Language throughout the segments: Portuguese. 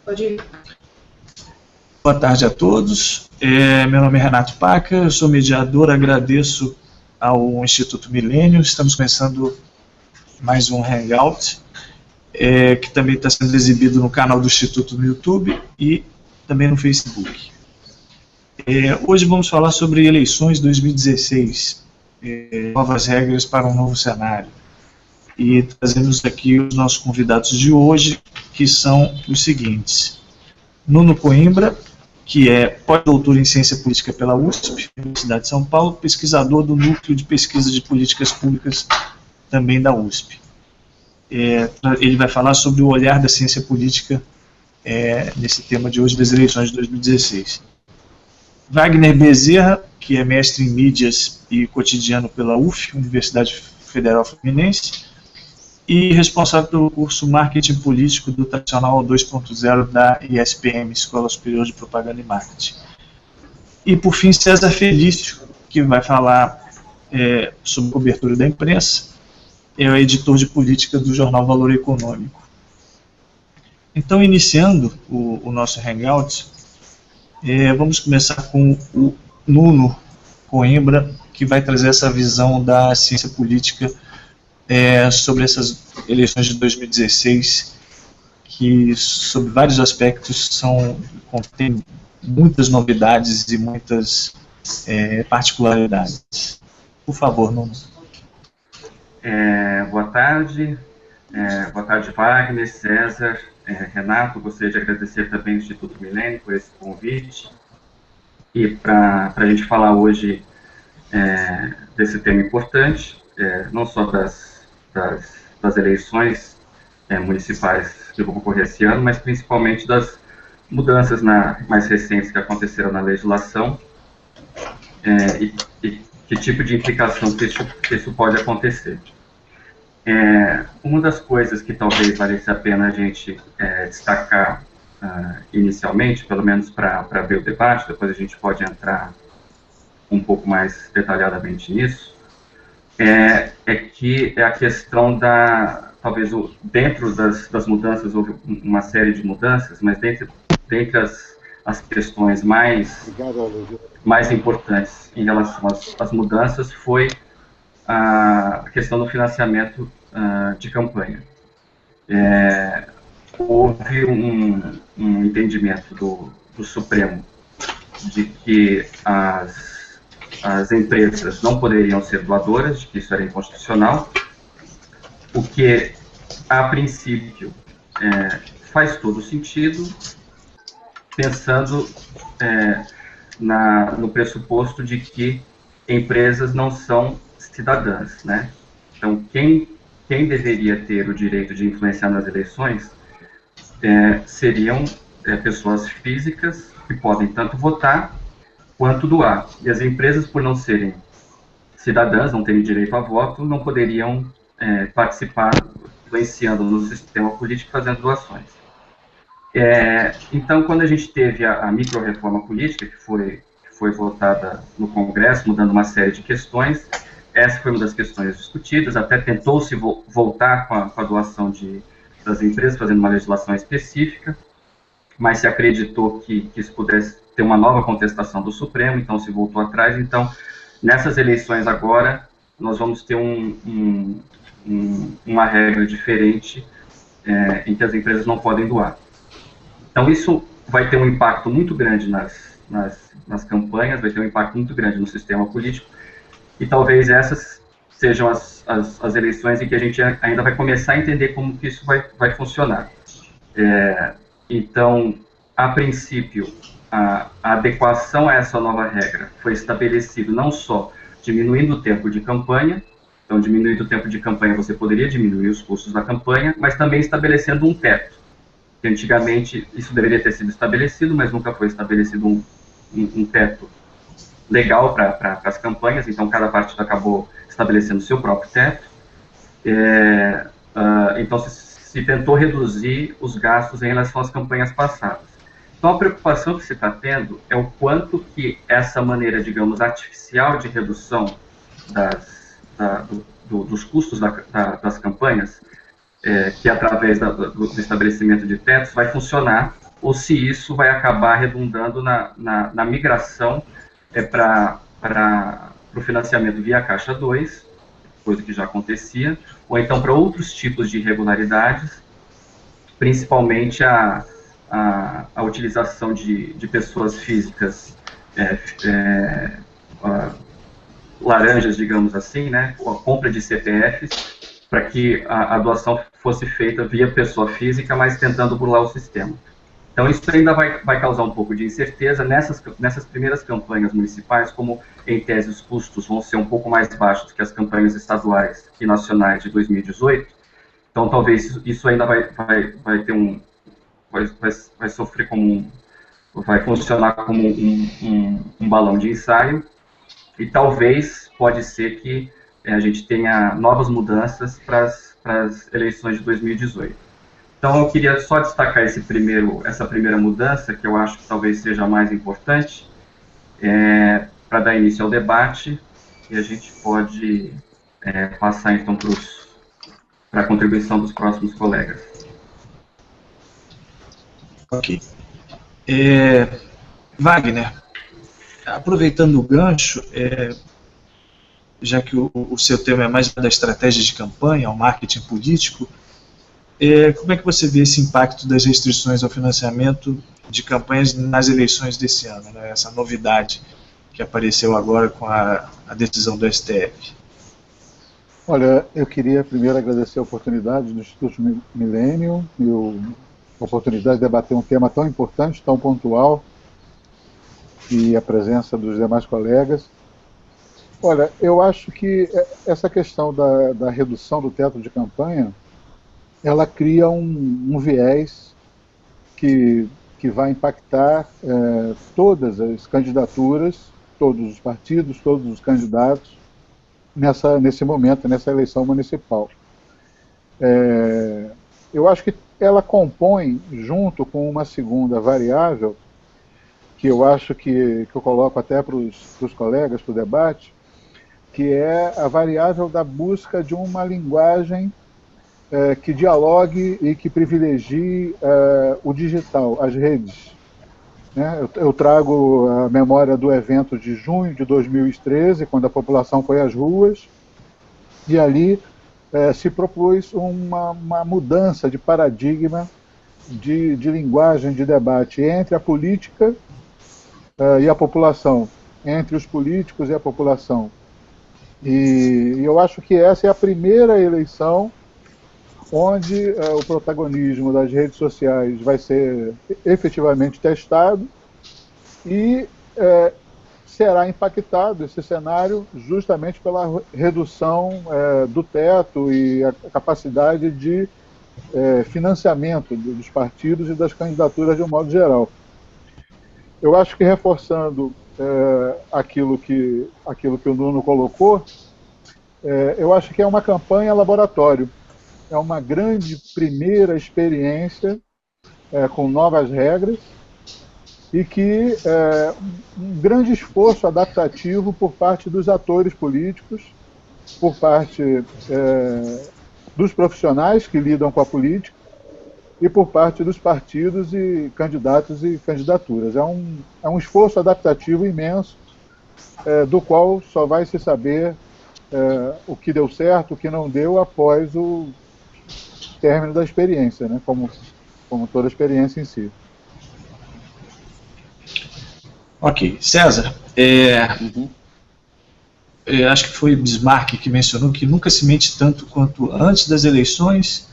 Pode ir. Boa tarde a todos. Meu nome é Renato Paca, eu sou mediador, agradeço ao Instituto Milênio. Estamos começando mais um Hangout, que também está sendo exibido no canal do Instituto no YouTube e também no Facebook. Hoje vamos falar sobre eleições 2016, novas regras para um novo cenário. E trazemos aqui os nossos convidados de hoje, que são os seguintes: Nuno Coimbra, que é pós-doutor em Ciência Política pela USP, Universidade de São Paulo, pesquisador do Núcleo de Pesquisa de Políticas Públicas, também da USP. Ele vai falar sobre o olhar da ciência política nesse tema de hoje, das eleições de 2016. Wagner Bezerra, que é mestre em Mídias e Cotidiano pela UF, Universidade Federal Fluminense, e responsável pelo curso Marketing Político do Tradicional 2.0 da ISPM, Escola Superior de Propaganda e Marketing. E, por fim, César Felício, que vai falar sobre cobertura da imprensa, é o editor de política do jornal Valor Econômico. Então, iniciando o nosso Hangout, vamos começar com o Nuno Coimbra, que vai trazer essa visão da ciência política sobre essas eleições de 2016, que, sob vários aspectos, contém muitas novidades e muitas particularidades. Por favor, Nuno. Boa tarde, Wagner, César, Renato. Gostaria de agradecer também ao Instituto Milênio por esse convite e para a gente falar hoje desse tema importante, não só das eleições municipais que vão ocorrer esse ano, mas principalmente das mudanças mais recentes que aconteceram na legislação e que tipo de implicação que isso pode acontecer. Uma das coisas que talvez valesse a pena a gente destacar inicialmente, pelo menos para ver o debate, depois a gente pode entrar um pouco mais detalhadamente nisso, que é a questão talvez dentro das mudanças, houve uma série de mudanças, mas dentre as questões mais importantes em relação às mudanças foi a questão do financiamento de campanha. Houve um entendimento do Supremo de que as empresas não poderiam ser doadoras, de que isso era inconstitucional, o que, a princípio, faz todo sentido, pensando no pressuposto de que empresas não são cidadãs, né? Então, quem deveria ter o direito de influenciar nas eleições seriam pessoas físicas que podem tanto votar quanto doar. E as empresas, por não serem cidadãs, não terem direito a voto, não poderiam participar, influenciando no sistema político, fazendo doações. Então, quando a gente teve a micro-reforma política, que foi votada no Congresso, mudando uma série de questões, essa foi uma das questões discutidas, até tentou-se voltar com a doação das empresas, fazendo uma legislação específica, mas se acreditou que isso pudesse ter uma nova contestação do Supremo, então se voltou atrás. Então, nessas eleições agora, nós vamos ter uma regra diferente em que as empresas não podem doar. Então, isso vai ter um impacto muito grande nas campanhas, vai ter um impacto muito grande no sistema político, e talvez essas sejam as eleições em que a gente ainda vai começar a entender como que isso vai funcionar. Então, a princípio, a adequação a essa nova regra foi estabelecido não só diminuindo o tempo de campanha, então diminuindo o tempo de campanha você poderia diminuir os custos da campanha, mas também estabelecendo um teto, que antigamente isso deveria ter sido estabelecido, mas nunca foi estabelecido um teto legal para as campanhas, então cada partido acabou estabelecendo o seu próprio teto. Então se tentou reduzir os gastos em relação às campanhas passadas. Então a preocupação que se está tendo é o quanto que essa maneira, digamos, artificial de redução dos custos das campanhas, que através do estabelecimento de tetos vai funcionar, ou se isso vai acabar redundando na migração para o financiamento via Caixa 2, coisa que já acontecia, ou então para outros tipos de irregularidades, principalmente a utilização de pessoas físicas laranjas, digamos assim, né, a compra de CPFs, para que a doação fosse feita via pessoa física, mas tentando burlar o sistema. Então, isso ainda vai causar um pouco de incerteza nessas primeiras campanhas municipais, como, em tese, os custos vão ser um pouco mais baixos que as campanhas estaduais e nacionais de 2018. Então, talvez isso ainda vai ter vai sofrer vai funcionar como um balão de ensaio, e talvez pode ser que a gente tenha novas mudanças para as eleições de 2018. Então, eu queria só destacar essa primeira mudança, que eu acho que talvez seja a mais importante, para dar início ao debate, e a gente pode passar, então, para a contribuição dos próximos colegas. Ok. Wagner, aproveitando o gancho, já que o seu tema é mais da estratégia de campanha, o marketing político, como é que você vê esse impacto das restrições ao financiamento de campanhas nas eleições desse ano, né? Essa novidade que apareceu agora com a decisão do STF? Olha, eu queria primeiro agradecer a oportunidade do Instituto Millennium e a oportunidade de debater um tema tão importante, tão pontual, e a presença dos demais colegas. Olha, eu acho que essa questão da redução do teto de campanha, ela cria um viés que vai impactar todas as candidaturas, todos os partidos, todos os candidatos nesse momento, nessa eleição municipal. Eu acho que ela compõe, junto com uma segunda variável, que eu acho que eu coloco até para os colegas, para o debate, que é a variável da busca de uma linguagem que dialogue e que privilegie o digital, as redes. Né? Eu trago a memória do evento de junho de 2013, quando a população foi às ruas, e ali se propôs uma mudança de paradigma de linguagem de debate entre a política e a população, entre os políticos e a população. E eu acho que essa é a primeira eleição onde o protagonismo das redes sociais vai ser efetivamente testado e será impactado esse cenário justamente pela redução do teto e a capacidade de financiamento dos partidos e das candidaturas de um modo geral. Eu acho que, reforçando aquilo que o Nuno colocou, eu acho que é uma campanha laboratório. É uma grande primeira experiência com novas regras e que um grande esforço adaptativo por parte dos atores políticos, por parte dos profissionais que lidam com a política e por parte dos partidos e candidatos e candidaturas. É um esforço adaptativo imenso, do qual só vai se saber o que deu certo, o que não deu após o término da experiência, né? Como toda experiência em si. Ok. César, acho que foi Bismarck que mencionou que nunca se mente tanto quanto antes das eleições,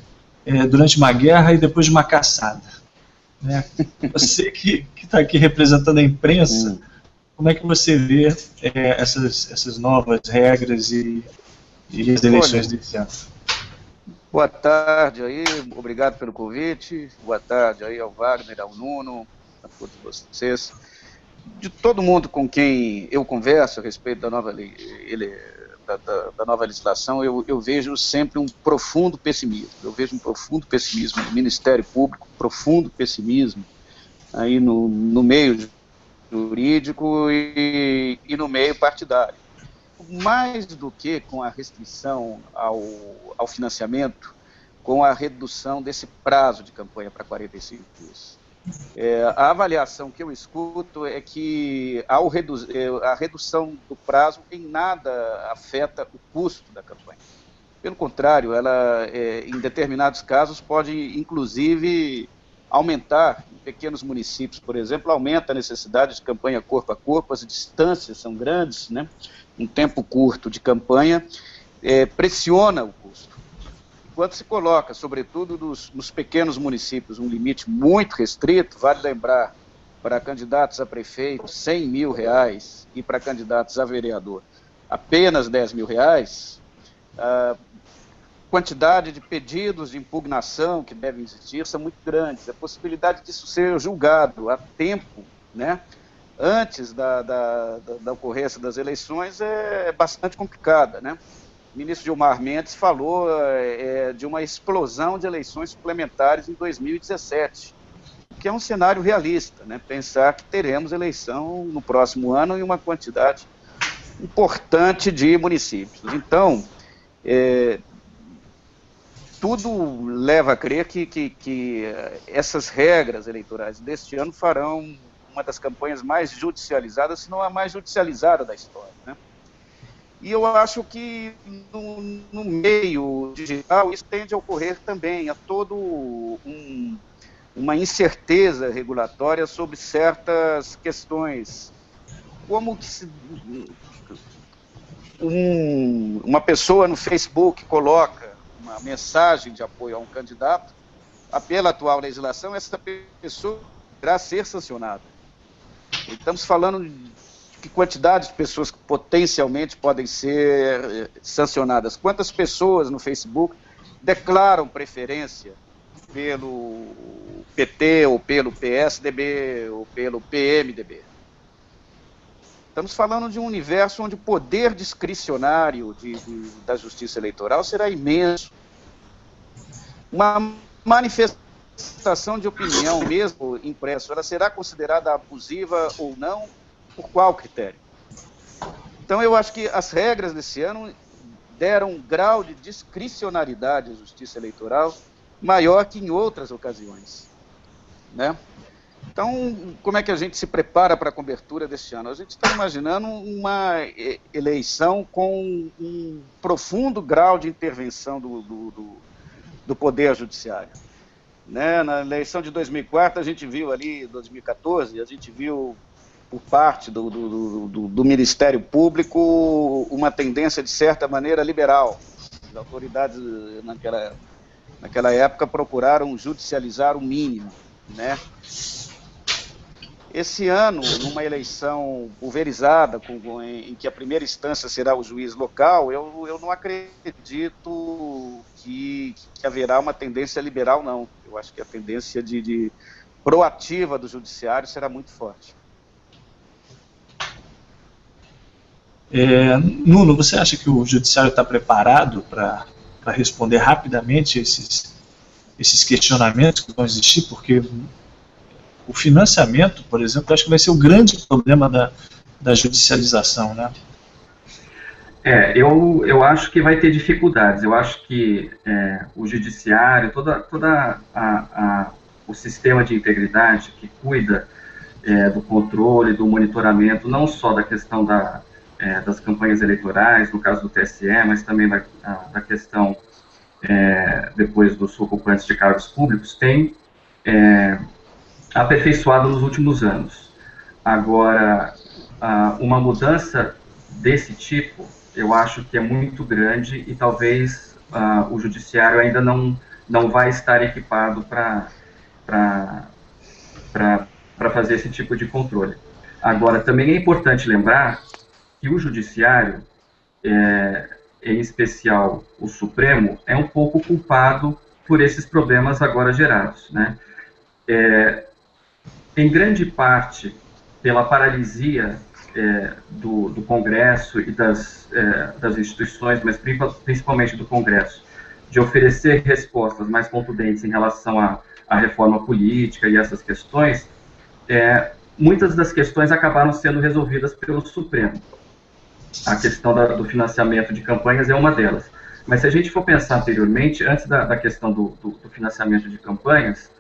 durante uma guerra e depois de uma caçada. Né? Você que está aqui representando a imprensa, como é que você vê essas novas regras e as eleições desse ano? Boa tarde aí, obrigado pelo convite, boa tarde aí ao Wagner, ao Nuno, a todos vocês. De todo mundo com quem eu converso a respeito da nova da nova legislação, eu vejo sempre um profundo pessimismo. Eu vejo um profundo pessimismo no Ministério Público, profundo pessimismo aí no meio jurídico e no meio partidário. O mais do que com a restrição ao financiamento, com a redução desse prazo de campanha para 45 dias. A avaliação que eu escuto é que a redução do prazo em nada afeta o custo da campanha. Pelo contrário, ela, em determinados casos, pode, inclusive, aumentar, em pequenos municípios, por exemplo, aumenta a necessidade de campanha corpo a corpo, as distâncias são grandes, né? Um tempo curto de campanha pressiona o custo. Enquanto se coloca, sobretudo nos pequenos municípios, um limite muito restrito, vale lembrar, para candidatos a prefeito, R$100 mil, e para candidatos a vereador, apenas R$10 mil, a quantidade de pedidos de impugnação que devem existir são muito grandes. A possibilidade disso ser julgado a tempo, né, antes da ocorrência das eleições é bastante complicada, né? O ministro Gilmar Mendes falou de uma explosão de eleições suplementares em 2017, que é um cenário realista, né? Pensar que teremos eleição no próximo ano em uma quantidade importante de municípios. Então, tudo leva a crer que essas regras eleitorais deste ano farão uma das campanhas mais judicializadas, se não a mais judicializada da história, né? E eu acho que no meio digital isso tende a ocorrer também, há todo uma incerteza regulatória sobre certas questões, como que uma pessoa no Facebook coloca uma mensagem de apoio a um candidato, pela atual legislação, essa pessoa irá ser sancionada. Estamos falando de que quantidade de pessoas que potencialmente podem ser sancionadas. Quantas pessoas no Facebook declaram preferência pelo PT, ou pelo PSDB, ou pelo PMDB? Estamos falando de um universo onde o poder discricionário da justiça eleitoral será imenso. Uma manifestação de opinião, mesmo impresso, ela será considerada abusiva ou não? Por qual critério? Então, eu acho que as regras desse ano deram um grau de discricionariedade à justiça eleitoral maior que em outras ocasiões, né? Então, como é que a gente se prepara para a cobertura deste ano? A gente está imaginando uma eleição com um profundo grau de intervenção do Poder Judiciário, né? Na eleição de 2004, a gente viu ali, 2014, a gente viu por parte do Ministério Público uma tendência, de certa maneira, liberal. As autoridades, naquela época, procuraram judicializar o mínimo, né? Esse ano, numa eleição pulverizada, em que a primeira instância será o juiz local, eu não acredito que haverá uma tendência liberal, não. Eu acho que a tendência de proativa do judiciário será muito forte. Nuno, você acha que o judiciário está preparado para responder rapidamente esses questionamentos que vão existir? Porque o financiamento, por exemplo, acho que vai ser o grande problema da judicialização, né? Eu acho que vai ter dificuldades. Eu acho que o judiciário, o sistema de integridade que cuida do controle, do monitoramento, não só da questão das campanhas eleitorais, no caso do TSE, mas também da questão depois dos ocupantes de cargos públicos, tem aperfeiçoado nos últimos anos. Agora, uma mudança desse tipo, eu acho que é muito grande e talvez o judiciário ainda não vai estar equipado para fazer esse tipo de controle. Agora, também é importante lembrar que o judiciário, em especial o Supremo, é um pouco culpado por esses problemas agora gerados, né? Em grande parte pela paralisia do Congresso e das instituições, mas principalmente do Congresso, de oferecer respostas mais contundentes em relação à reforma política e essas questões, muitas das questões acabaram sendo resolvidas pelo Supremo. a questão do financiamento de campanhas é uma delas. Mas se a gente for pensar anteriormente, antes da questão do financiamento de campanhas,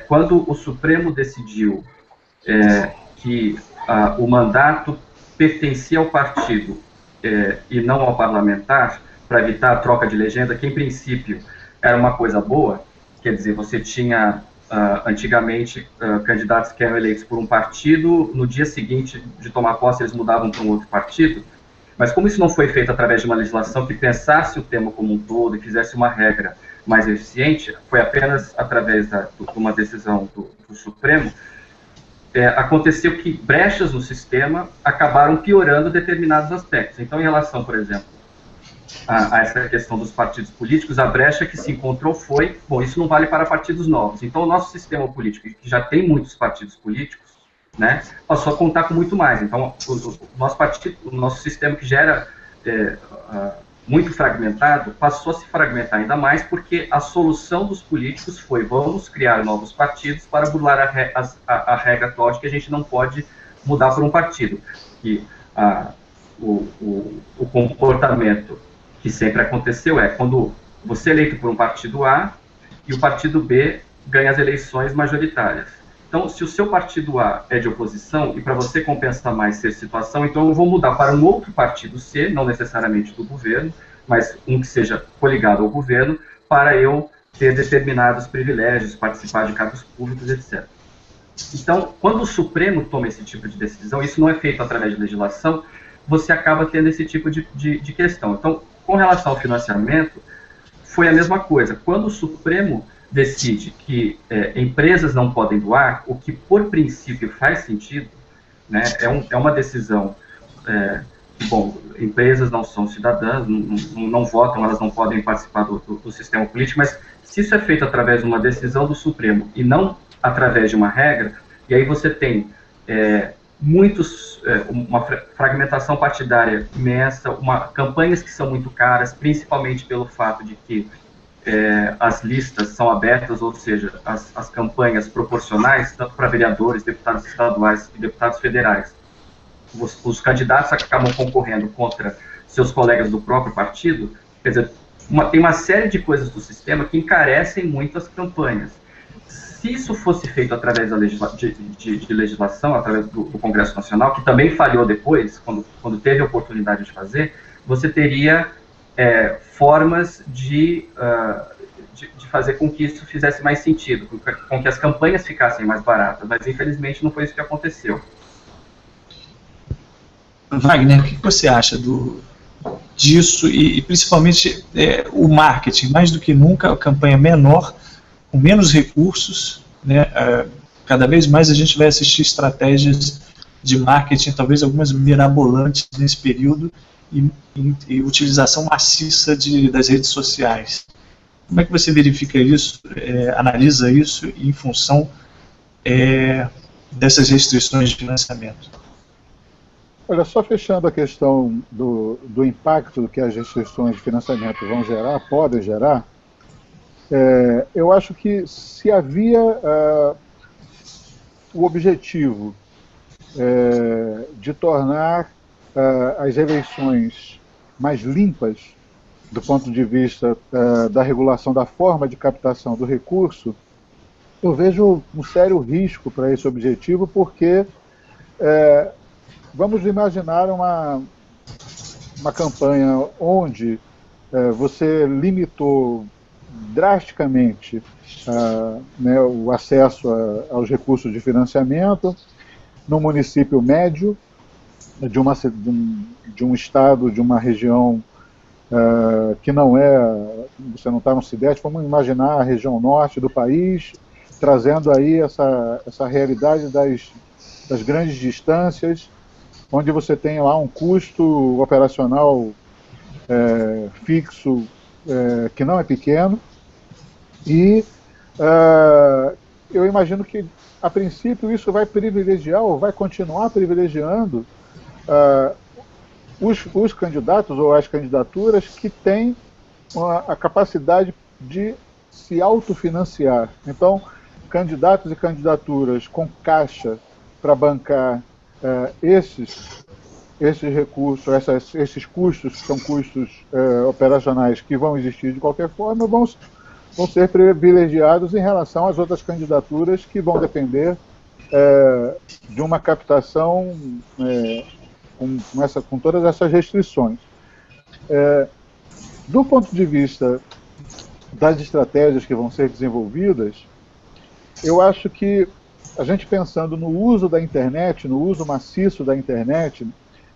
quando o Supremo decidiu que o mandato pertencia ao partido e não ao parlamentar, para evitar a troca de legenda, que em princípio era uma coisa boa, quer dizer, você tinha antigamente candidatos que eram eleitos por um partido, no dia seguinte de tomar posse eles mudavam para um outro partido, mas como isso não foi feito através de uma legislação que pensasse o tema como um todo e fizesse uma regra mais eficiente, foi apenas através de uma decisão do Supremo, aconteceu que brechas no sistema acabaram piorando determinados aspectos. Então, em relação, por exemplo, a essa questão dos partidos políticos, a brecha que se encontrou foi, bom, isso não vale para partidos novos. Então, o nosso sistema político, que já tem muitos partidos políticos, né, passou a contar com muito mais. Então, o nosso sistema, que já era muito fragmentado, passou a se fragmentar ainda mais, porque a solução dos políticos foi: vamos criar novos partidos para burlar a regra atual de que a gente não pode mudar por um partido. E o comportamento que sempre aconteceu quando você é eleito por um partido A e o partido B ganha as eleições majoritárias. Então, se o seu partido A é de oposição, e para você compensa mais ser situação, então eu vou mudar para um outro partido C, não necessariamente do governo, mas um que seja coligado ao governo, para eu ter determinados privilégios, participar de cargos públicos, etc. Então, quando o Supremo toma esse tipo de decisão, isso não é feito através de legislação, você acaba tendo esse tipo de questão. Então, com relação ao financiamento, foi a mesma coisa. Quando o Supremo decide que empresas não podem doar, o que por princípio faz sentido, né, é uma decisão bom, empresas não são cidadãs, não votam, elas não podem participar do sistema político, mas se isso é feito através de uma decisão do Supremo e não através de uma regra, e aí você tem uma fragmentação partidária imensa, campanhas que são muito caras, principalmente pelo fato de que as listas são abertas, ou seja, as campanhas proporcionais, tanto para vereadores, deputados estaduais e deputados federais. Os candidatos acabam concorrendo contra seus colegas do próprio partido, quer dizer, tem uma série de coisas do sistema que encarecem muito as campanhas. Se isso fosse feito através de legislação, através do Congresso Nacional, que também falhou depois, quando teve a oportunidade de fazer, você teria formas de fazer com que isso fizesse mais sentido, com que as campanhas ficassem mais baratas, mas infelizmente não foi isso que aconteceu. Wagner, o que você acha disso e principalmente o marketing? Mais do que nunca, a campanha menor, com menos recursos, né? Cada vez mais a gente vai assistir estratégias de marketing, talvez algumas mirabolantes nesse período, e utilização maciça das redes sociais. Como é que você verifica isso, analisa isso em função dessas restrições de financiamento? Olha, só fechando a questão do impacto que as restrições de financiamento vão gerar, podem gerar, eu acho que se havia o objetivo de tornar as eleições mais limpas do ponto de vista da regulação da forma de captação do recurso, eu vejo um sério risco para esse objetivo, porque vamos imaginar uma campanha onde você limitou drasticamente né, o acesso aos recursos de financiamento no município médio de um estado, de uma região que você não está no Sudeste, vamos imaginar a região norte do país, trazendo aí essa realidade das grandes distâncias, onde você tem lá um custo operacional fixo que não é pequeno, e eu imagino que, a princípio, isso vai privilegiar, ou vai continuar privilegiando, os candidatos ou as candidaturas que têm a capacidade de se autofinanciar. Então, candidatos e candidaturas com caixa para bancar esses esses recursos, esses custos, que são custos operacionais que vão existir de qualquer forma, vão ser privilegiados em relação às outras candidaturas que vão depender de uma captação com todas essas restrições. Do ponto de vista das estratégias que vão ser desenvolvidas, eu acho que a gente pensando no uso da internet, no uso maciço da internet,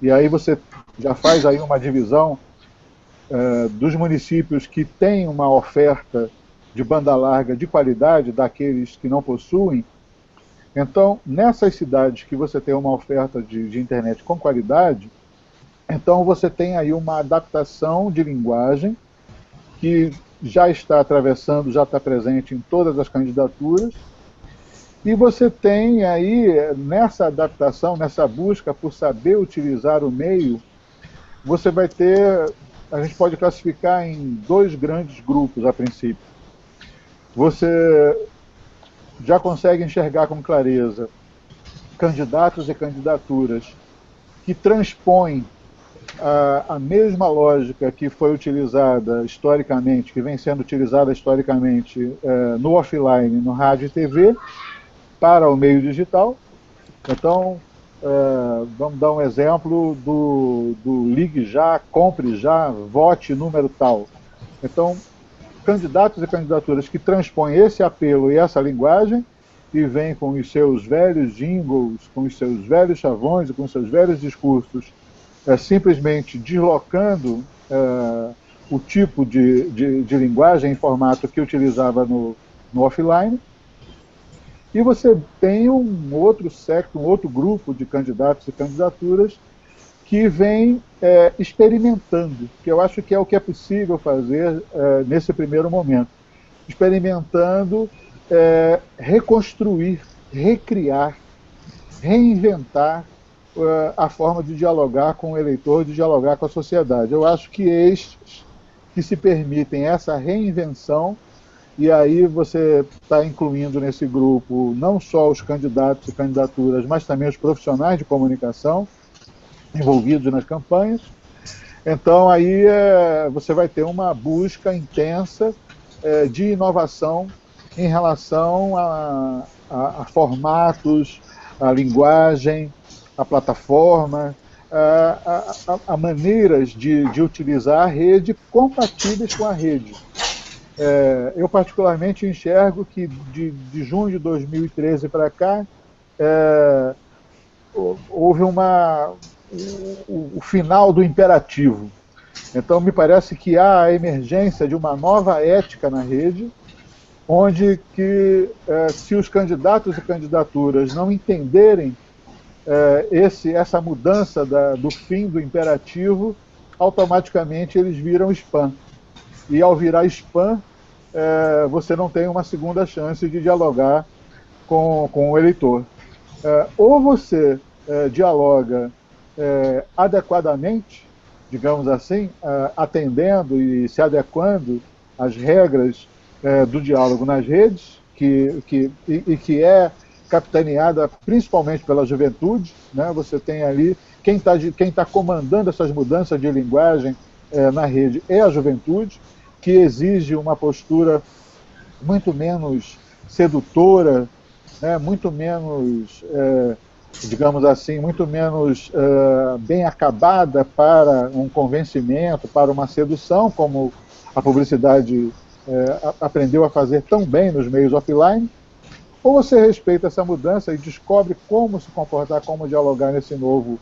e aí você já faz aí uma divisão dos municípios que têm uma oferta de banda larga de qualidade daqueles que não possuem. Então, nessas cidades que você tem uma oferta de internet com qualidade, então você tem aí uma adaptação de linguagem que já está atravessando, já está presente em todas as candidaturas, e você tem aí, nessa adaptação, nessa busca por saber utilizar o meio, você vai ter, a gente pode classificar em dois grandes grupos a princípio. Você já consegue enxergar com clareza candidatos e candidaturas que transpõem a mesma lógica que foi utilizada historicamente, que vem sendo utilizada historicamente no offline, no rádio e TV, para o meio digital. Então, vamos dar um exemplo do ligue já, compre já, vote número tal. Então, candidatos e candidaturas que transpõem esse apelo e essa linguagem e vêm com os seus velhos jingles, com os seus velhos chavões e com os seus velhos discursos, simplesmente deslocando o tipo de linguagem em formato que utilizava no offline. E você tem um outro secto, um outro grupo de candidatos e candidaturas que vem experimentando, que eu acho que é o que é possível fazer nesse primeiro momento. Experimentando reconstruir, recriar, reinventar a forma de dialogar com o eleitor, de dialogar com a sociedade. Eu acho que estes que se permitem essa reinvenção, e aí você está incluindo nesse grupo não só os candidatos e candidaturas, mas também os profissionais de comunicação envolvidos nas campanhas. Então aí você vai ter uma busca intensa de inovação em relação a formatos, a linguagem, a plataforma, a maneiras de utilizar a rede compatíveis com a rede. Eu particularmente enxergo que de junho de 2013 para cá houve o final do imperativo. Então me parece que há a emergência de uma nova ética na rede, onde que se os candidatos e candidaturas não entenderem essa mudança do fim do imperativo, automaticamente eles viram spam. E ao virar spam, você não tem uma segunda chance de dialogar com o eleitor. Ou você dialoga adequadamente, digamos assim, atendendo e se adequando às regras do diálogo nas redes, que é capitaneada principalmente pela juventude, né? Você tem ali, quem tá comandando essas mudanças de linguagem na rede é a juventude, que exige uma postura muito menos sedutora, né? Muito menos, digamos assim, muito menos bem acabada para um convencimento, para uma sedução, como a publicidade aprendeu a fazer tão bem nos meios offline. Ou você respeita essa mudança e descobre como se comportar, como dialogar nesse novo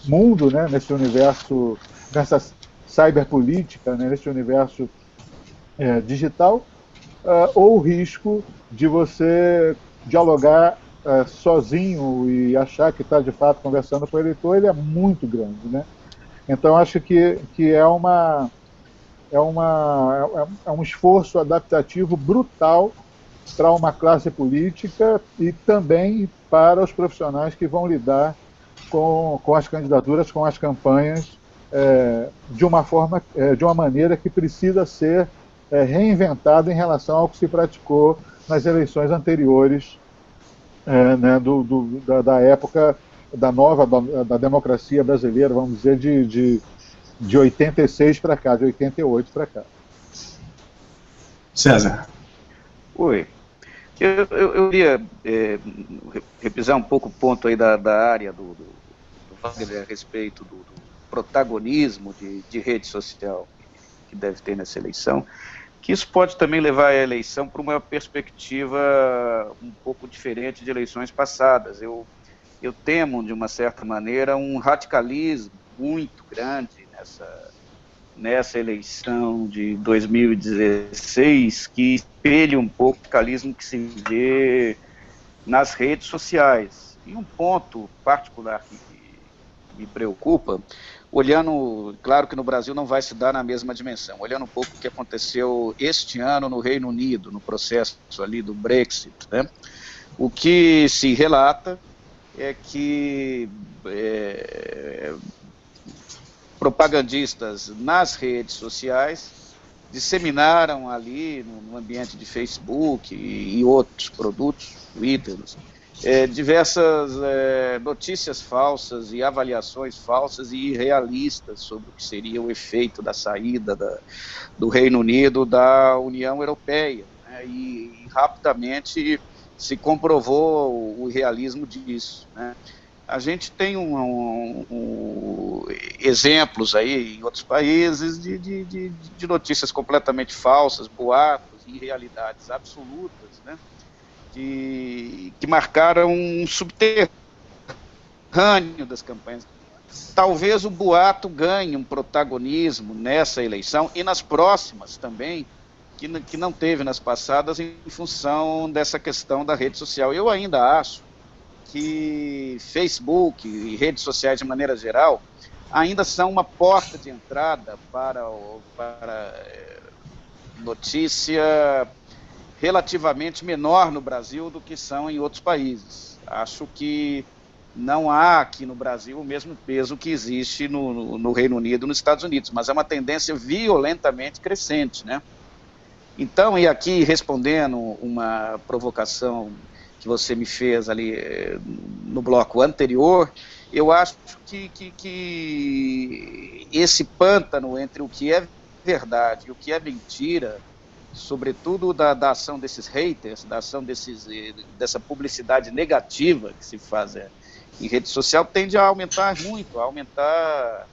mundo, né, nesse universo, nessa cyberpolítica, né, nesse universo digital, ou o risco de você dialogar sozinho e achar que está de fato conversando com o eleitor, ele é muito grande, né? Então acho que é um esforço adaptativo brutal para uma classe política e também para os profissionais que vão lidar com as candidaturas, com as campanhas, de uma maneira que precisa ser reinventada em relação ao que se praticou nas eleições anteriores, né, da época da democracia brasileira, vamos dizer, de 86 para cá, de 88 para cá. César. Oi. Eu queria repisar um pouco o ponto aí da área do Wagner a respeito do protagonismo de rede social que deve ter nessa eleição, que isso pode também levar a eleição para uma perspectiva um pouco diferente de eleições passadas. Eu temo, de uma certa maneira, um radicalismo muito grande nessa eleição de 2016, que espelhe um pouco o radicalismo que se vê nas redes sociais. E um ponto particular que me preocupa, olhando, claro que no Brasil não vai se dar na mesma dimensão, olhando um pouco o que aconteceu este ano no Reino Unido, no processo ali do Brexit, né? O que se relata é que propagandistas nas redes sociais disseminaram ali no ambiente de Facebook e outros produtos, Twitter, diversas notícias falsas e avaliações falsas e irrealistas sobre o que seria o efeito da saída do Reino Unido da União Europeia, né? E rapidamente se comprovou o realismo disso, né? A gente tem exemplos aí em outros países de notícias completamente falsas, boatos, irrealidades absolutas, né? Que marcaram um subterrâneo das campanhas. Talvez o boato ganhe um protagonismo nessa eleição e nas próximas também, que não teve nas passadas em função dessa questão da rede social. Eu ainda acho que Facebook e redes sociais de maneira geral ainda são uma porta de entrada para notícia relativamente menor no Brasil do que são em outros países. Acho que não há aqui no Brasil o mesmo peso que existe no Reino Unido e nos Estados Unidos, mas é uma tendência violentamente crescente, né? Então, e aqui respondendo uma provocação que você me fez ali no bloco anterior, eu acho que esse pântano entre o que é verdade e o que é mentira, sobretudo da ação desses haters, da ação dessa publicidade negativa que se faz em rede social, tende a aumentar muito, a aumentar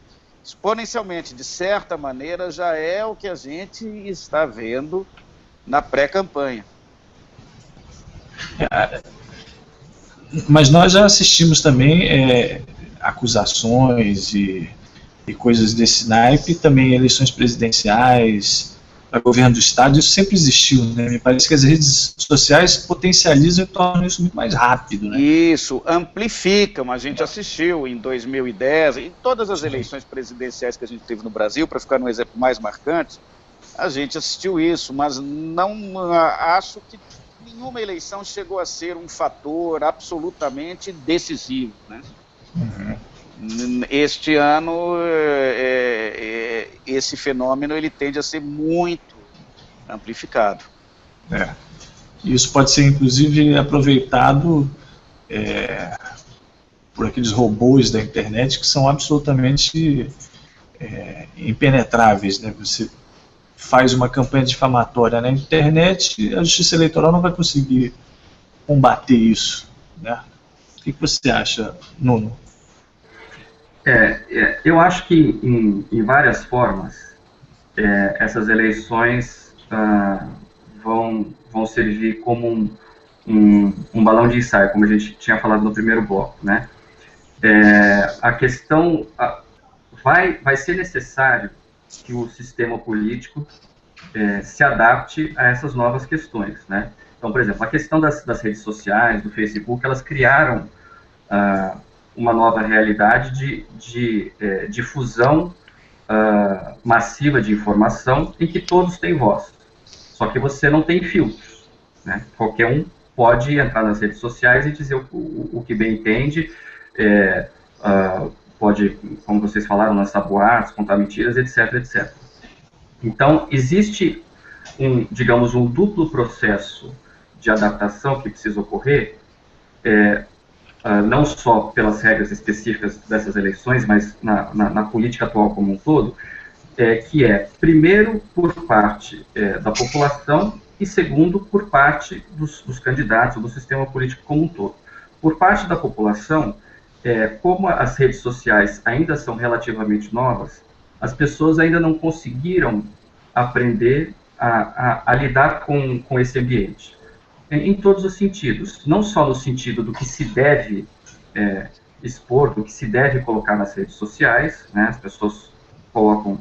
exponencialmente. De certa maneira, já é o que a gente está vendo na pré-campanha. Mas nós já assistimos também acusações e coisas desse naipe, também eleições presidenciais, para governo do Estado, isso sempre existiu, né? Me parece que as redes sociais potencializam e tornam isso muito mais rápido, né? Isso, amplificam. A gente assistiu em 2010, em todas as eleições presidenciais que a gente teve no Brasil, para ficar no exemplo mais marcante, a gente assistiu isso, mas não acho que nenhuma eleição chegou a ser um fator absolutamente decisivo, né? Uhum. Este ano, esse fenômeno ele tende a ser muito amplificado. Isso pode ser, inclusive, aproveitado por aqueles robôs da internet que são absolutamente impenetráveis, né? Você faz uma campanha difamatória na internet, a Justiça Eleitoral não vai conseguir combater isso, né? O que você acha, Nuno? Eu acho que, em várias formas, essas eleições vão servir como um balão de ensaio, como a gente tinha falado no primeiro bloco, né? A questão vai ser necessário que o sistema político se adapte a essas novas questões, né? Então, por exemplo, a questão das redes sociais, do Facebook, elas criaram uma nova realidade de difusão massiva de informação em que todos têm voz. Só que você não tem filtros, né? Qualquer um pode entrar nas redes sociais e dizer o que bem entende, pode, como vocês falaram, lançar boatos, contar mentiras, etc, etc. Então, existe digamos, um duplo processo de adaptação que precisa ocorrer, não só pelas regras específicas dessas eleições, mas na política atual como um todo, que é, primeiro, por parte da população e, segundo, por parte dos candidatos, do sistema político como um todo. Por parte da população, como as redes sociais ainda são relativamente novas, as pessoas ainda não conseguiram aprender a lidar com esse ambiente. Em todos os sentidos, não só no sentido do que se deve expor, do que se deve colocar nas redes sociais, né? As pessoas colocam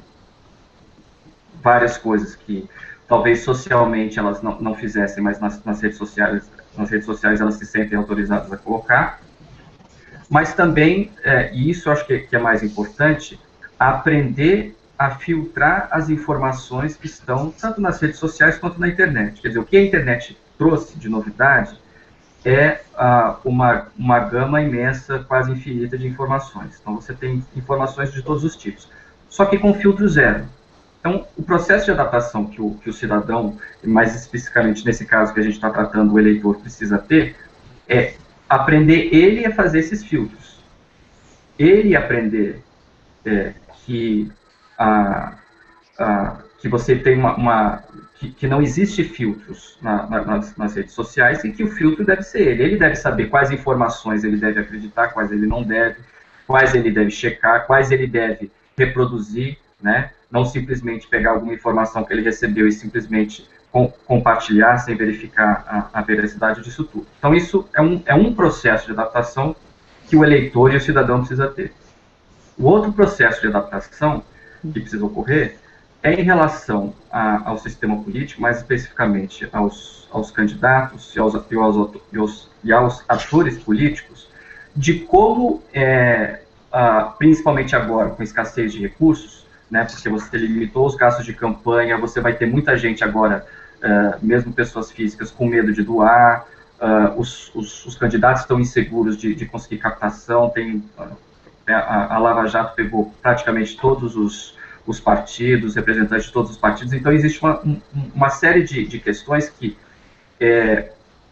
várias coisas que talvez socialmente elas não fizessem, mas nas redes sociais elas se sentem autorizadas a colocar, mas também, e isso eu acho que é mais importante, aprender a filtrar as informações que estão tanto nas redes sociais quanto na internet. Quer dizer, o que a internet trouxe de novidade é uma gama imensa, quase infinita de informações. Então, você tem informações de todos os tipos, só que com filtro zero. Então, o processo de adaptação que o cidadão, mais especificamente nesse caso que a gente está tratando, o eleitor precisa ter, é aprender ele a fazer esses filtros. Ele aprender que você tem que não existe filtros nas redes sociais e que o filtro deve ser ele. Ele deve saber quais informações ele deve acreditar, quais ele não deve, quais ele deve checar, quais ele deve reproduzir, né? Não simplesmente pegar alguma informação que ele recebeu e simplesmente compartilhar sem verificar a veracidade disso tudo. Então, isso é um processo de adaptação que o eleitor e o cidadão precisa ter. O outro processo de adaptação que precisa ocorrer é em relação ao sistema político, mais especificamente aos candidatos e aos atores políticos, de como, principalmente agora, com escassez de recursos, né, porque você limitou os gastos de campanha, você vai ter muita gente agora, mesmo pessoas físicas, com medo de doar, os candidatos estão inseguros de conseguir captação, a Lava Jato pegou praticamente todos os partidos, representantes de todos os partidos, então existe uma série de questões que,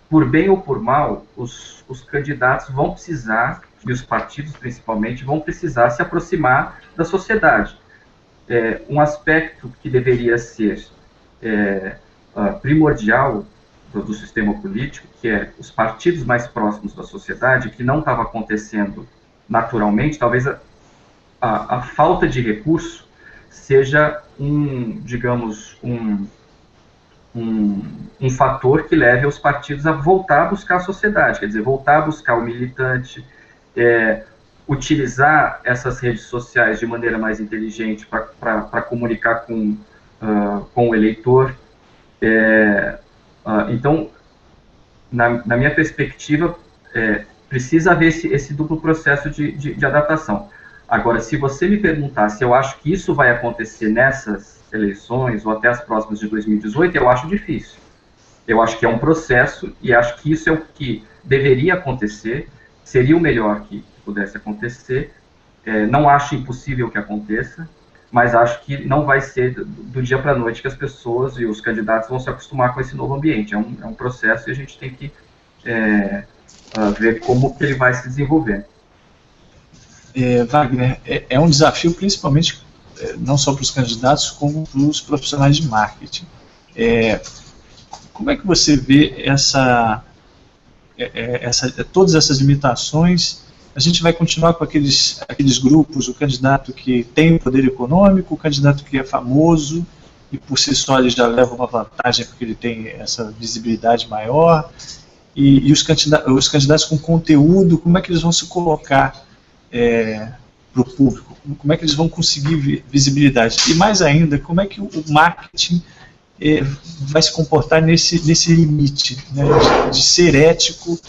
por bem ou por mal, os candidatos vão precisar, e os partidos principalmente, vão precisar se aproximar da sociedade. Um aspecto que deveria ser primordial do sistema político, que é os partidos mais próximos da sociedade, que não estava acontecendo naturalmente, talvez a falta de recurso seja digamos, um fator que leve os partidos a voltar a buscar a sociedade, quer dizer, voltar a buscar o militante, utilizar essas redes sociais de maneira mais inteligente para comunicar com o eleitor. Então, na minha perspectiva, precisa haver esse duplo processo de adaptação. Agora, se você me perguntar se eu acho que isso vai acontecer nessas eleições ou até as próximas de 2018, eu acho difícil. Eu acho que é um processo e acho que isso é o que deveria acontecer, seria o melhor que pudesse acontecer. Não acho impossível que aconteça, mas acho que não vai ser do dia para a noite que as pessoas e os candidatos vão se acostumar com esse novo ambiente. É um processo e a gente tem que ver como que ele vai se desenvolver. Wagner, é um desafio principalmente não só para os candidatos, como para os profissionais de marketing. Como é que você vê todas essas limitações? A gente vai continuar com aqueles grupos, o candidato que tem poder econômico, o candidato que é famoso, e por si só ele já leva uma vantagem porque ele tem essa visibilidade maior, e os candidatos com conteúdo, como é que eles vão se colocar para o público? Como é que eles vão conseguir visibilidade? E mais ainda, como é que o marketing vai se comportar nesse limite, né, de ser ético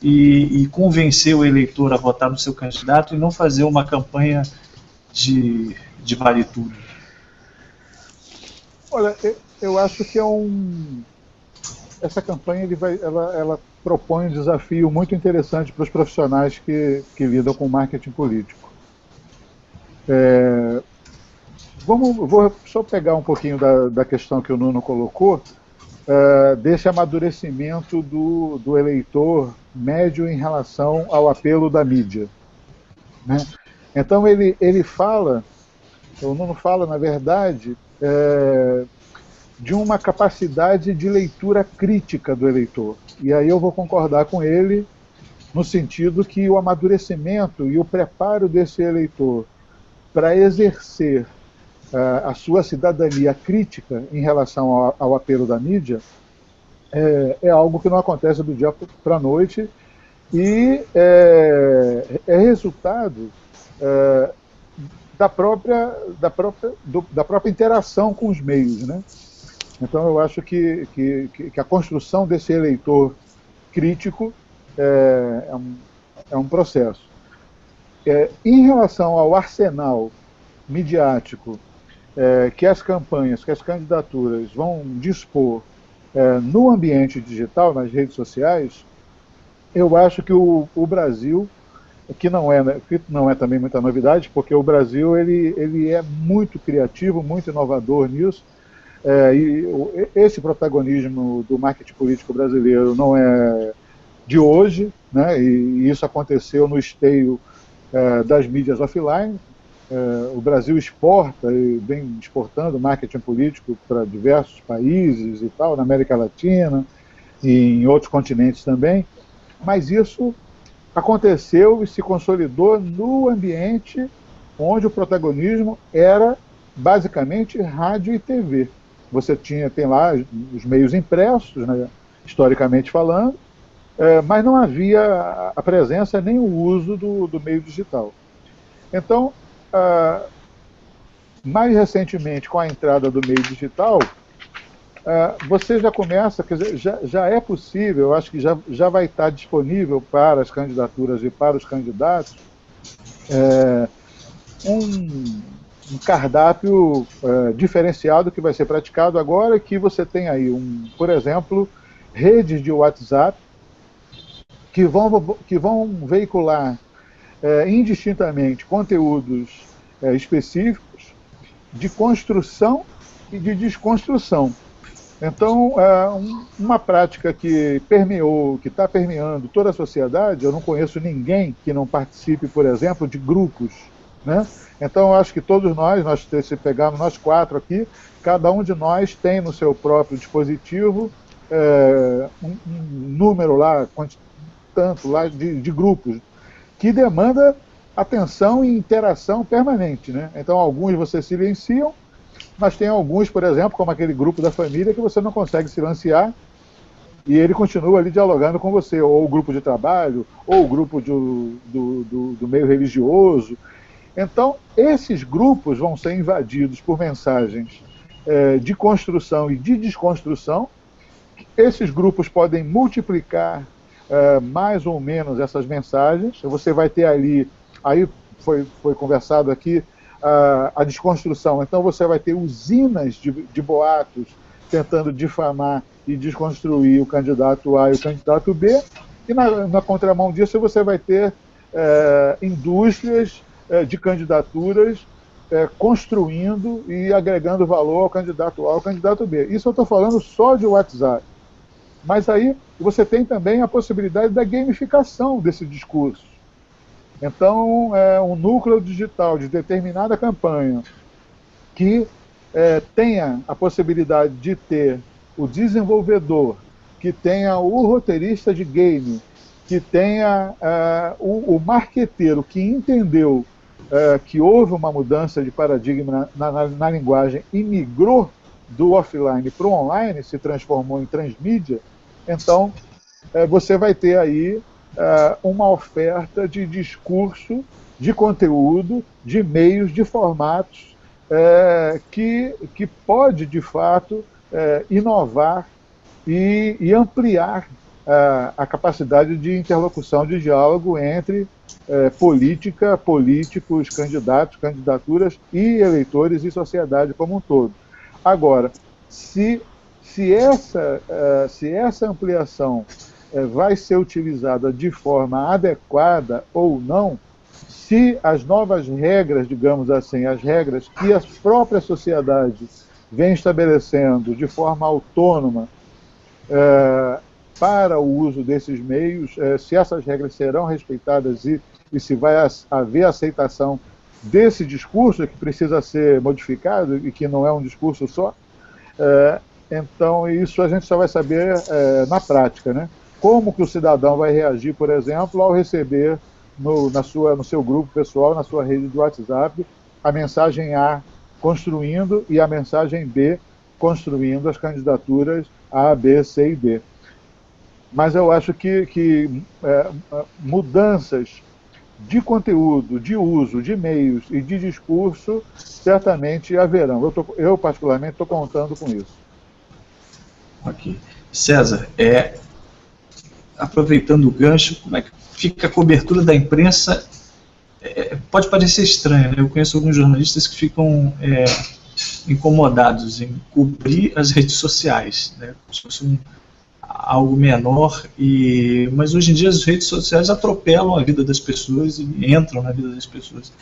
e convencer o eleitor a votar no seu candidato e não fazer uma campanha de vale tudo? Olha, eu acho que essa campanha ela propõe um desafio muito interessante para os profissionais que lidam com marketing político. Vou só pegar um pouquinho da questão que o Nuno colocou, desse amadurecimento do eleitor médio em relação ao apelo da mídia, né? Então ele fala, o Nuno fala, na verdade, de uma capacidade de leitura crítica do eleitor. E aí eu vou concordar com ele no sentido que o amadurecimento e o preparo desse eleitor para exercer a sua cidadania crítica em relação ao apelo da mídia é algo que não acontece do dia para a noite e é resultado da própria interação com os meios, né? Então eu acho que a construção desse eleitor crítico é um processo. Em relação ao arsenal midiático que as campanhas, que as candidaturas vão dispor no ambiente digital, nas redes sociais, eu acho que o Brasil, que não é também muita novidade, porque o Brasil ele é muito criativo, muito inovador nisso, e esse protagonismo do marketing político brasileiro não é de hoje, né, e isso aconteceu no esteio das mídias offline. O Brasil exporta e vem exportando marketing político para diversos países e tal, na América Latina e em outros continentes também, mas isso aconteceu e se consolidou no ambiente onde o protagonismo era basicamente rádio e TV. Você tem lá os meios impressos, né, historicamente falando, mas não havia a presença nem o uso do meio digital. Então, mais recentemente, com a entrada do meio digital, você já começa, quer dizer, já é possível, eu acho que já vai estar disponível para as candidaturas e para os candidatos um cardápio diferenciado que vai ser praticado agora, que você tem aí, por exemplo, redes de WhatsApp que vão veicular indistintamente conteúdos específicos de construção e de desconstrução. Então, uma prática que está permeando toda a sociedade, eu não conheço ninguém que não participe, por exemplo, de grupos, né? Então, eu acho que todos nós, se pegarmos nós 4 aqui, cada um de nós tem no seu próprio dispositivo um número lá, tanto lá de grupos, que demanda atenção e interação permanente, né? Então, alguns você silenciam, mas tem alguns, por exemplo, como aquele grupo da família, que você não consegue silenciar e ele continua ali dialogando com você, ou o grupo de trabalho, ou o grupo do meio religioso. Então, esses grupos vão ser invadidos por mensagens de construção e de desconstrução. Esses grupos podem multiplicar mais ou menos essas mensagens. Você vai ter ali, aí foi conversado aqui, a desconstrução. Então você vai ter usinas de boatos tentando difamar e desconstruir o candidato A e o candidato B, e na contramão disso você vai ter indústrias de candidaturas construindo e agregando valor ao candidato A e ao candidato B. Isso eu estou falando só de WhatsApp. Mas aí você tem também a possibilidade da gamificação desse discurso. Então, um núcleo digital de determinada campanha que tenha a possibilidade de ter o desenvolvedor, que tenha o roteirista de game, que tenha o marqueteiro que entendeu que houve uma mudança de paradigma na linguagem e migrou do offline para o online, se transformou em transmídia. Então, você vai ter aí uma oferta de discurso, de conteúdo, de meios, de formatos, que pode, de fato, inovar e ampliar a capacidade de interlocução, de diálogo entre política, políticos, candidatos, candidaturas e eleitores e sociedade como um todo. Agora, se essa ampliação vai ser utilizada de forma adequada ou não, se as novas regras, digamos assim, as regras que a própria sociedade vem estabelecendo de forma autônoma, para o uso desses meios, se essas regras serão respeitadas e se vai haver aceitação desse discurso que precisa ser modificado e que não é um discurso só. Então, isso a gente só vai saber na prática, né? Como que o cidadão vai reagir, por exemplo, ao receber no seu grupo pessoal, na sua rede de WhatsApp, a mensagem A construindo e a mensagem B construindo as candidaturas A, B, C e D. Mas eu acho que mudanças de conteúdo, de uso, de meios e de discurso certamente haverão. Eu particularmente, estou contando com isso. Ok. César, aproveitando o gancho, como é que fica a cobertura da imprensa? Pode parecer estranho, né? Eu conheço alguns jornalistas que ficam incomodados em cobrir as redes sociais, né? Como se fosse algo menor, mas hoje em dia as redes sociais atropelam a vida das pessoas e entram na vida das pessoas.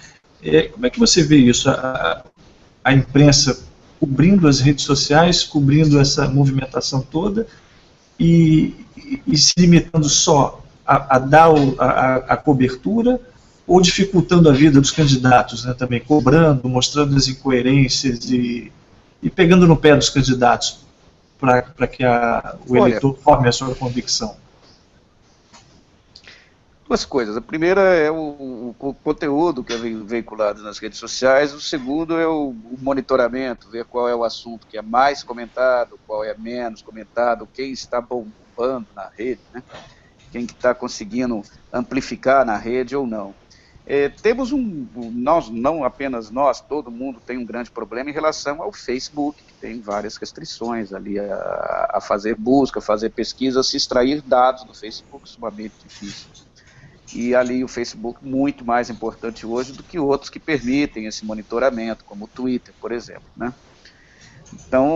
Como é que você vê isso? A imprensa cobrindo as redes sociais, cobrindo essa movimentação toda e se limitando só a dar a cobertura, ou dificultando a vida dos candidatos, né, também cobrando, mostrando as incoerências e pegando no pé dos candidatos para que o eleitor forme a sua convicção? Duas coisas. A primeira é o conteúdo que é veiculado nas redes sociais. O segundo é o monitoramento, ver qual é o assunto que é mais comentado, qual é menos comentado, quem está bombando na rede, né? Quem que está conseguindo amplificar na rede ou não. Temos nós, não apenas nós, todo mundo tem um grande problema em relação ao Facebook, que tem várias restrições ali a fazer busca, fazer pesquisa, se extrair dados do Facebook, sumamente difícil. E ali o Facebook muito mais importante hoje do que outros que permitem esse monitoramento, como o Twitter, por exemplo, né? Então,